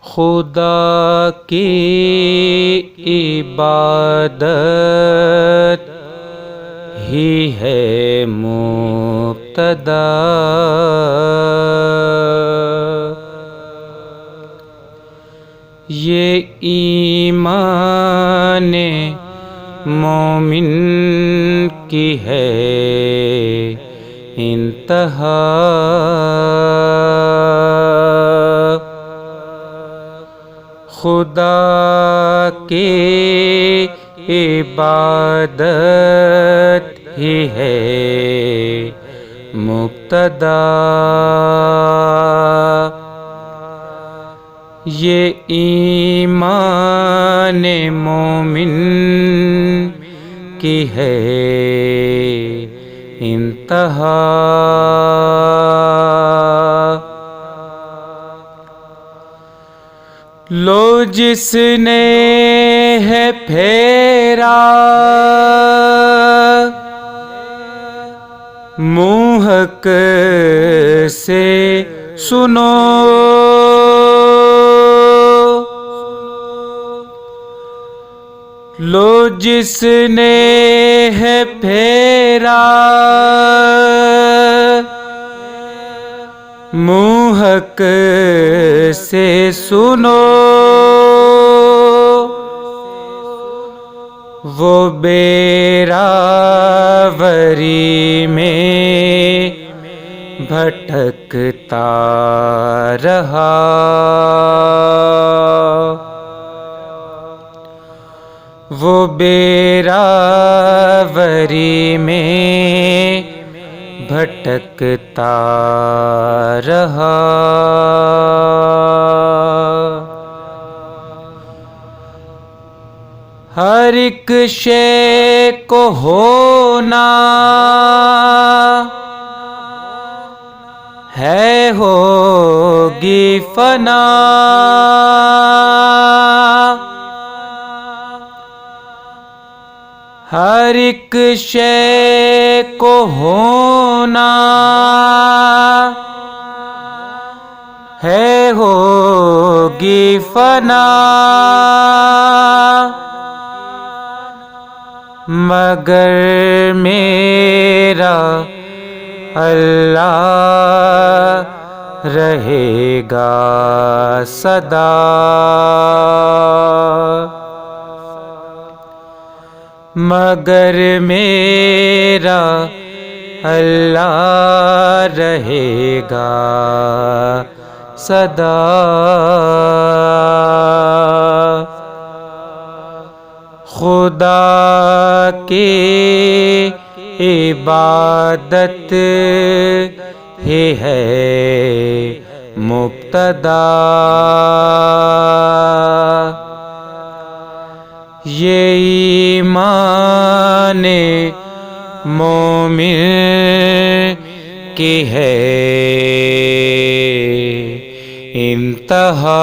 خدا کی عبادت ہی ہے مبتدا، یہ ایمان مومن کی ہے انتہا، خدا کی عبادت ہی ہے مبتدا، یہ ایمان مومن کی ہے انتہا، لو جس نے ہے پھیرا منہ حق سے سنو، لو جس نے ہے پھیرا منہ حق سے سنو، وہ بیراوری میں بھٹکتا رہا، وہ بیراوری میں بھٹکتا رہا، ہر ایک شے کو ہونا ہے، ہوگی فنا، ہر ایک شے کو ہونا ہے، ہوگی فنا، مگر میرا اللہ رہے گا سدا، مگر میرا اللہ رہے گا سدا، خدا کی عبادت ہی ہے مبتدا، یہ ایمان مومن کی ہے انتہا۔